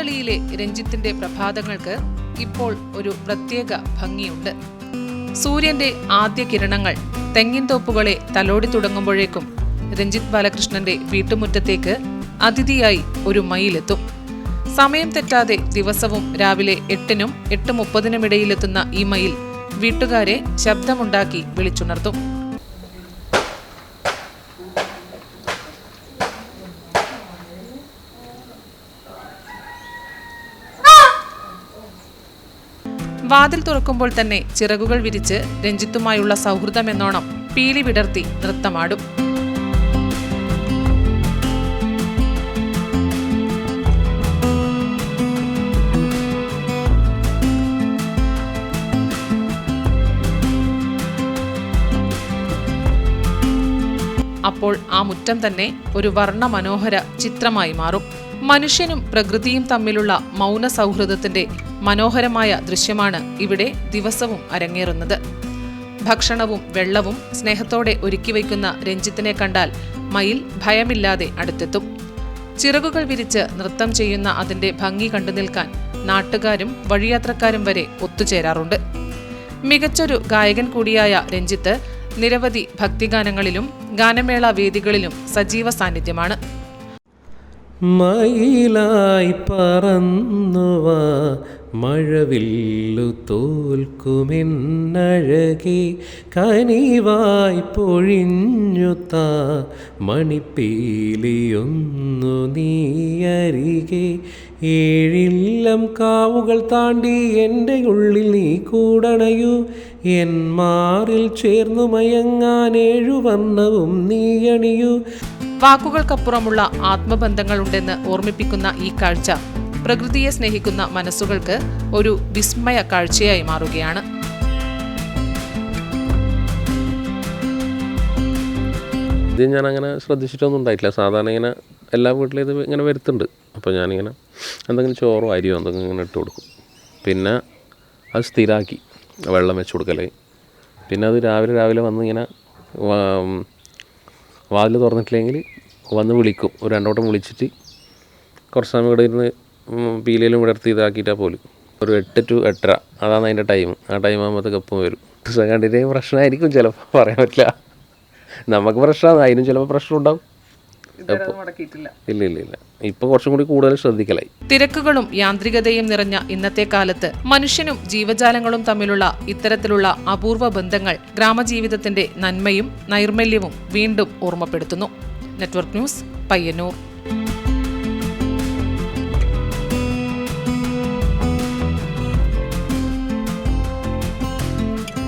കഥകളിയിലെ രഞ്ജിത്തിന്റെ പ്രഭാതങ്ങൾക്ക് ഇപ്പോൾ ഒരു പ്രത്യേക ഭംഗിയുണ്ട്. സൂര്യന്റെ ആദ്യ കിരണങ്ങൾ തെങ്ങിൻ തോപ്പുകളെ തലോടി തുടങ്ങുമ്പോഴേക്കും രഞ്ജിത്ത് ബാലകൃഷ്ണന്റെ വീട്ടുമുറ്റത്തേക്ക് അതിഥിയായി ഒരു മയിലെത്തും. സമയം തെറ്റാതെ ദിവസവും രാവിലെ 8-നും 8:30-നും ഇടയിലെത്തുന്ന ഈ മയിൽ വീട്ടുകാരെ ശബ്ദമുണ്ടാക്കി വിളിച്ചുണർത്തും. വാതിൽ തുറക്കുമ്പോൾ തന്നെ ചിറകുകൾ വിരിച്ച് രഞ്ജിത്തുമായുള്ള സൗഹൃദമെന്നോണം പീലി വിടർത്തി നൃത്തമാടും. അപ്പോൾ ആ മുറ്റം തന്നെ ഒരു വർണ്ണ മനോഹര ചിത്രമായി മാറും. മനുഷ്യനും പ്രകൃതിയും തമ്മിലുള്ള മൗന സൗഹൃദത്തിന്റെ മനോഹരമായ ദൃശ്യമാണ് ഇവിടെ ദിവസവും അരങ്ങേറുന്നത്. ഭക്ഷണവും വെള്ളവും സ്നേഹത്തോടെ ഒരുക്കി വയ്ക്കുന്ന രഞ്ജിത്തിനെ കണ്ടാൽ മയിൽ ഭയമില്ലാതെ അടുത്തെത്തും. ചിറകുകൾ വിരിച്ച് നൃത്തം ചെയ്യുന്ന അതിന്റെ ഭംഗി കണ്ടു നിൽക്കാൻ നാട്ടുകാരും വഴിയാത്രക്കാരും വരെ ഒത്തുചേരാറുണ്ട്. മികച്ചൊരു ഗായകൻ കൂടിയായ രഞ്ജിത്ത് നിരവധി ഭക്തിഗാനങ്ങളിലും ഗാനമേള വേദികളിലും സജീവ സാന്നിധ്യമാണ്. മയിലായി പറന്നുവാ മഴവില്ലു തോൽക്കുമെന്നഴകെ കനിവായി പൊഴിഞ്ഞുതാ മണിപ്പീലിയൊന്നു നീയരികെ ഏഴില്ലം കാവുകൾ താണ്ടി എൻ്റെ ഉള്ളിൽ നീ കൂടണയൂ എൻ മാറിൽ ചേർന്നു മയങ്ങാൻ 7 വർണ്ണവും നീയണിയൂ. വാക്കുകൾക്കപ്പുറമുള്ള ആത്മബന്ധങ്ങളുണ്ടെന്ന് ഓർമ്മിപ്പിക്കുന്ന ഈ കാഴ്ച പ്രകൃതിയെ സ്നേഹിക്കുന്ന മനസ്സുകൾക്ക് ഒരു വിസ്മയ കാഴ്ചയായി മാറുകയാണ്. ഇത് ഞാൻ അങ്ങനെ ശ്രദ്ധിച്ചിട്ടൊന്നും ഉണ്ടായിട്ടില്ല. സാധാരണ ഇങ്ങനെ എല്ലാ വീട്ടിലും ഇത് ഇങ്ങനെ വരുത്തുന്നുണ്ട്. അപ്പോൾ ഞാനിങ്ങനെ എന്തെങ്കിലും ചോറോ അരിയോ എന്തെങ്കിലും ഇങ്ങനെ ഇട്ട് കൊടുക്കും. പിന്നെ അത് സ്ഥിരമാക്കി വെള്ളം വെച്ച് കൊടുക്കലേ. പിന്നെ അത് രാവിലെ വന്ന് ഇങ്ങനെ വാതിൽ തുറന്നിട്ടില്ലെങ്കിൽ വന്ന് വിളിക്കും. ഒരു 2 വട്ടം വിളിച്ചിട്ട് കുറച്ച് സമയം ഇവിടെ ഇരുന്ന് പീലയിലും വിടർത്തി ഇതാക്കിയിട്ടാൽ പോലും ഒരു 8 to 8:30 അതാണ് അതിൻ്റെ ടൈം. ആ ടൈം ആകുമ്പോഴത്തേക്ക് ഒപ്പം വരും. കണ്ടിട്ടേ പ്രശ്നമായിരിക്കും ചിലപ്പോൾ, പറയാൻ പറ്റില്ല. നമുക്ക് പ്രശ്നമാണ്, അതിനും ചിലപ്പോൾ പ്രശ്നം ഉണ്ടാവും. ഇല്ല ഇപ്പൊ കുറച്ചും കൂടി കൂടുതൽ ശ്രദ്ധിക്കലായി. തിരക്കുകളും യാന്ത്രികതയും നിറഞ്ഞ ഇന്നത്തെ കാലത്ത് മനുഷ്യനും ജീവജാലങ്ങളും തമ്മിലുള്ള ഇത്തരത്തിലുള്ള അപൂർവ ബന്ധങ്ങൾ ഗ്രാമജീവിതത്തിന്റെ നന്മയും നൈർമല്യവും വീണ്ടും ഓർമ്മപ്പെടുത്തുന്നു. Network news, Payyanur.